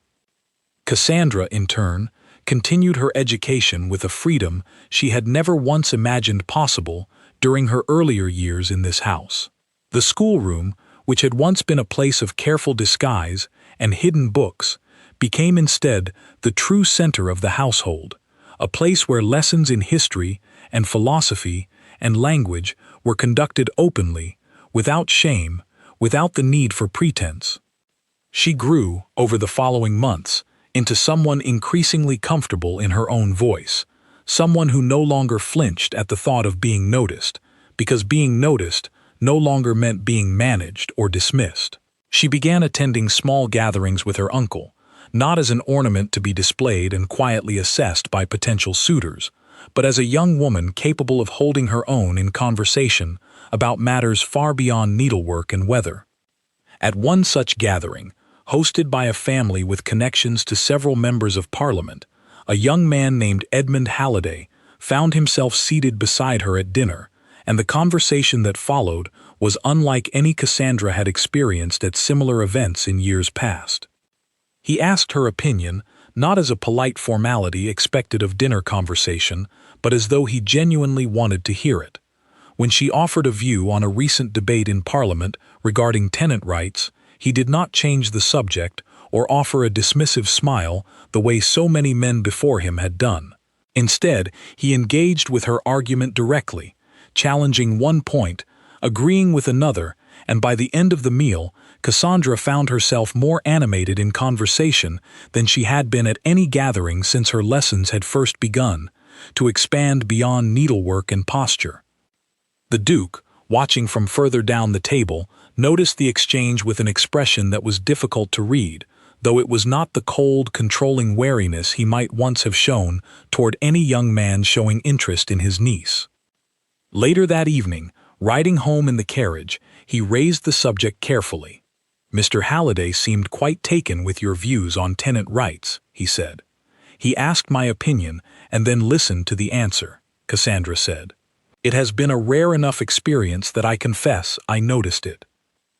Cassandra, in turn, continued her education with a freedom she had never once imagined possible during her earlier years in this house. The schoolroom, which had once been a place of careful disguise and hidden books, became instead the true center of the household, a place where lessons in history and philosophy and language were conducted openly, without shame, without the need for pretense. She grew, over the following months, into someone increasingly comfortable in her own voice, someone who no longer flinched at the thought of being noticed, because being noticed no longer meant being managed or dismissed. She began attending small gatherings with her uncle, not as an ornament to be displayed and quietly assessed by potential suitors, but as a young woman capable of holding her own in conversation about matters far beyond needlework and weather. At one such gathering, hosted by a family with connections to several members of Parliament, a young man named Edmund Halliday found himself seated beside her at dinner, and the conversation that followed was unlike any Cassandra had experienced at similar events in years past. He asked her opinion, not as a polite formality expected of dinner conversation, but as though he genuinely wanted to hear it. When she offered a view on a recent debate in Parliament regarding tenant rights, he did not change the subject or offer a dismissive smile the way so many men before him had done. Instead, he engaged with her argument directly, challenging one point, agreeing with another, and by the end of the meal, Cassandra found herself more animated in conversation than she had been at any gathering since her lessons had first begun, to expand beyond needlework and posture. The Duke, watching from further down the table, noticed the exchange with an expression that was difficult to read, though it was not the cold, controlling wariness he might once have shown toward any young man showing interest in his niece. Later that evening, riding home in the carriage, he raised the subject carefully. "Mr. Halliday seemed quite taken with your views on tenant rights," he said. "He asked my opinion and then listened to the answer," Cassandra said. "It has been a rare enough experience that I confess I noticed it."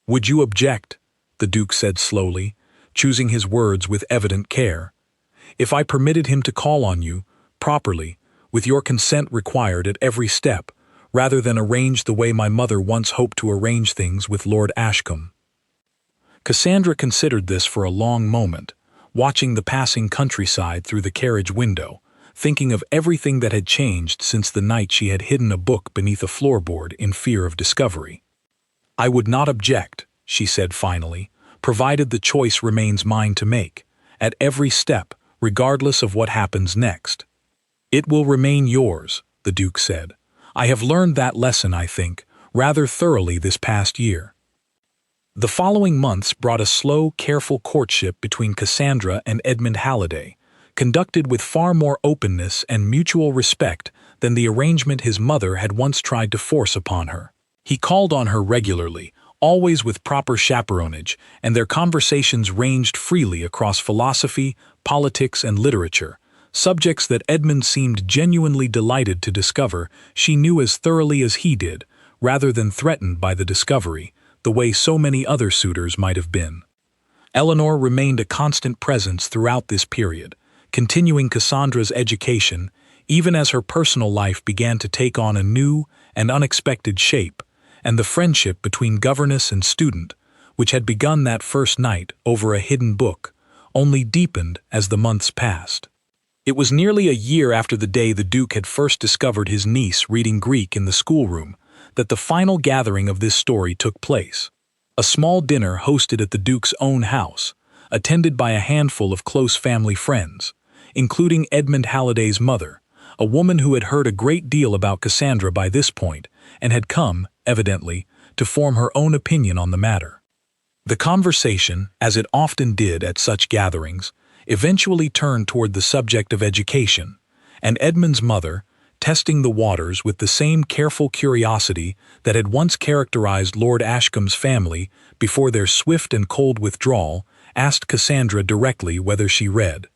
"Would you object?" the Duke said slowly, choosing his words with evident care. "If I permitted him to call on you, properly, with your consent required at every step, rather than arrange the way my mother once hoped to arrange things with Lord Ashcombe?" Cassandra considered this for a long moment, watching the passing countryside through the carriage window, thinking of everything that had changed since the night she had hidden a book beneath a floorboard in fear of discovery. "I would not object," she said finally, "provided the choice remains mine to make, at every step, regardless of what happens next." "It will remain yours," the Duke said. "I have learned that lesson, I think, rather thoroughly this past year." The following months brought a slow, careful courtship between Cassandra and Edmund Halliday, conducted with far more openness and mutual respect than the arrangement his mother had once tried to force upon her. He called on her regularly, always with proper chaperonage, and their conversations ranged freely across philosophy, politics, and literature, subjects that Edmund seemed genuinely delighted to discover she knew as thoroughly as he did, rather than threatened by the discovery, the way so many other suitors might have been. Eleanor remained a constant presence throughout this period, continuing Cassandra's education, even as her personal life began to take on a new and unexpected shape, and the friendship between governess and student, which had begun that first night over a hidden book, only deepened as the months passed. It was nearly a year after the day the Duke had first discovered his niece reading Greek in the schoolroom that the final gathering of this story took place. A small dinner hosted at the Duke's own house, attended by a handful of close family friends, including Edmund Halliday's mother, a woman who had heard a great deal about Cassandra by this point and had come, evidently, to form her own opinion on the matter. The conversation, as it often did at such gatherings, eventually turned toward the subject of education, and Edmund's mother, testing the waters with the same careful curiosity that had once characterized Lord Ashcombe's family before their swift and cold withdrawal, asked Cassandra directly whether she read.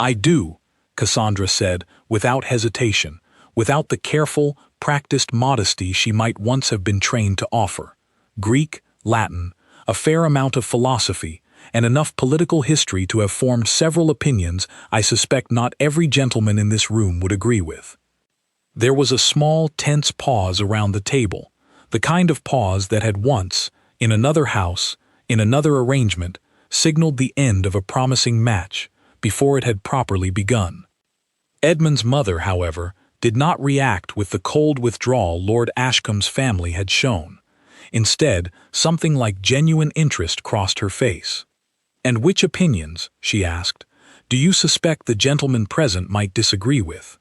"I do," Cassandra said, without hesitation, without the careful, practiced modesty she might once have been trained to offer. "Greek, Latin, a fair amount of philosophy, and enough political history to have formed several opinions I suspect not every gentleman in this room would agree with." There was a small, tense pause around the table, the kind of pause that had once, in another house, in another arrangement, signaled the end of a promising match before it had properly begun. Edmund's mother, however, did not react with the cold withdrawal Lord Ashcombe's family had shown. Instead, something like genuine interest crossed her face. "And which opinions," she asked, "do you suspect the gentlemen present might disagree with?"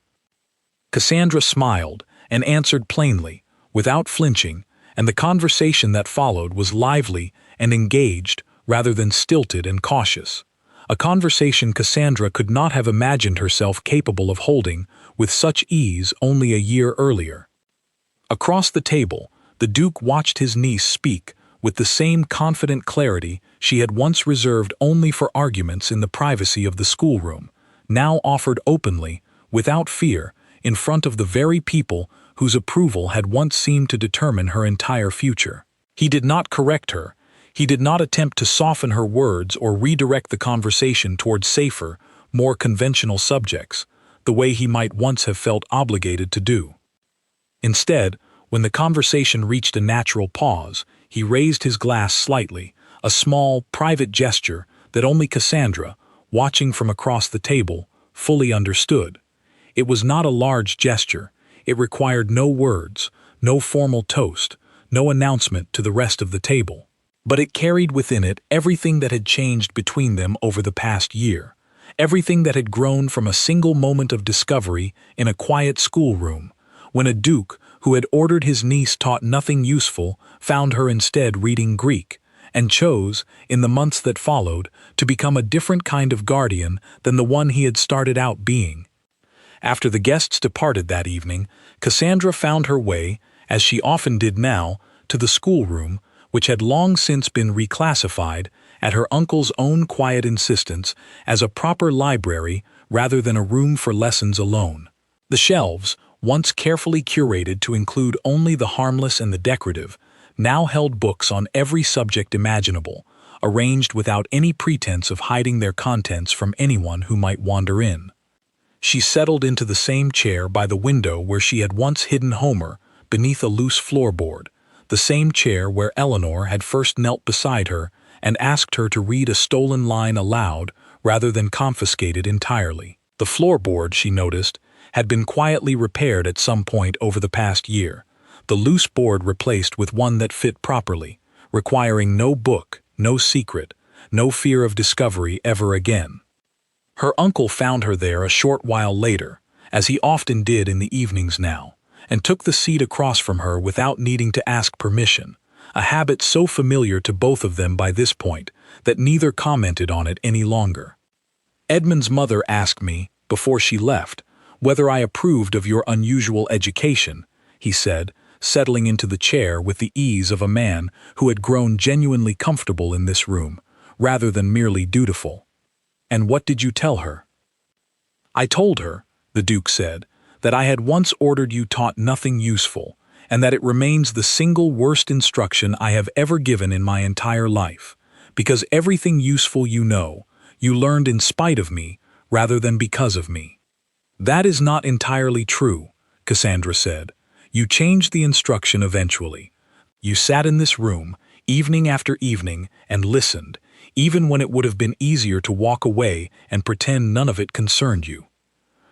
Cassandra smiled and answered plainly, without flinching, and the conversation that followed was lively and engaged rather than stilted and cautious. A conversation Cassandra could not have imagined herself capable of holding with such ease only a year earlier. Across the table, the Duke watched his niece speak with the same confident clarity she had once reserved only for arguments in the privacy of the schoolroom, now offered openly, without fear, in front of the very people whose approval had once seemed to determine her entire future. He did not correct her. He did not attempt to soften her words or redirect the conversation towards safer, more conventional subjects, the way he might once have felt obligated to do. Instead, when the conversation reached a natural pause, he raised his glass slightly, a small, private gesture that only Cassandra, watching from across the table, fully understood. It was not a large gesture. It required no words, no formal toast, no announcement to the rest of the table. But it carried within it everything that had changed between them over the past year, everything that had grown from a single moment of discovery in a quiet schoolroom, when a duke who had ordered his niece taught nothing useful found her instead reading Greek, and chose, in the months that followed, to become a different kind of guardian than the one he had started out being. After the guests departed that evening, Cassandra found her way, as she often did now, to the schoolroom, which had long since been reclassified, at her uncle's own quiet insistence, as a proper library rather than a room for lessons alone. The shelves, once carefully curated to include only the harmless and the decorative, now held books on every subject imaginable, arranged without any pretense of hiding their contents from anyone who might wander in. She settled into the same chair by the window where she had once hidden Homer, beneath a loose floorboard, the same chair where Eleanor had first knelt beside her and asked her to read a stolen line aloud rather than confiscate it entirely. The floorboard, she noticed, had been quietly repaired at some point over the past year, the loose board replaced with one that fit properly, requiring no book, no secret, no fear of discovery ever again. Her uncle found her there a short while later, as he often did in the evenings now, and took the seat across from her without needing to ask permission, a habit so familiar to both of them by this point that neither commented on it any longer. "Edmund's mother asked me, before she left, whether I approved of your unusual education," he said, settling into the chair with the ease of a man who had grown genuinely comfortable in this room, rather than merely dutiful. "And what did you tell her?" "I told her," the Duke said, "that I had once ordered you taught nothing useful, and that it remains the single worst instruction I have ever given in my entire life, because everything useful you know, you learned in spite of me, rather than because of me." "That is not entirely true," Cassandra said. "You changed the instruction eventually. You sat in this room, evening after evening, and listened, even when it would have been easier to walk away and pretend none of it concerned you."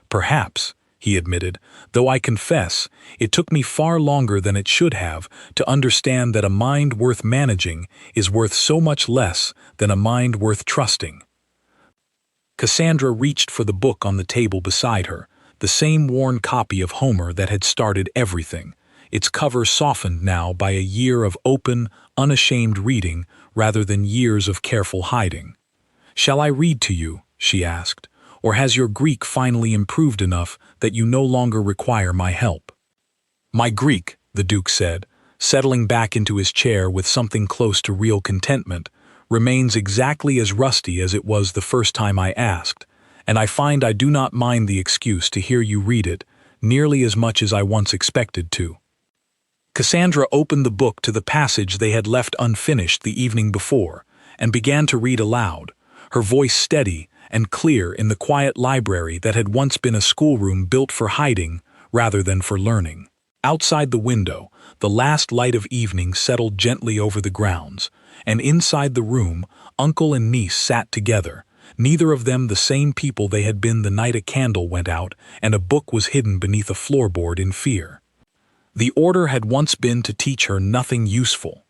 "Perhaps," he admitted, "though I confess, it took me far longer than it should have to understand that a mind worth managing is worth so much less than a mind worth trusting." Cassandra reached for the book on the table beside her, the same worn copy of Homer that had started everything, its cover softened now by a year of open, unashamed reading rather than years of careful hiding. "Shall I read to you?" she asked, "or has your Greek finally improved enough that you no longer require my help?" "My Greek," the Duke said, settling back into his chair with something close to real contentment, "remains exactly as rusty as it was the first time I asked, and I find I do not mind the excuse to hear you read it nearly as much as I once expected to." Cassandra opened the book to the passage they had left unfinished the evening before, and began to read aloud, her voice steady and clear in the quiet library that had once been a schoolroom built for hiding rather than for learning. Outside the window, the last light of evening settled gently over the grounds, and inside the room, uncle and niece sat together, neither of them the same people they had been the night a candle went out and a book was hidden beneath a floorboard in fear. The order had once been to teach her nothing useful.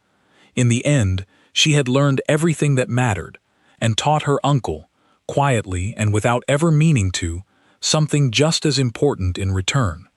In the end, she had learned everything that mattered, and taught her uncle, quietly and without ever meaning to, something just as important in return.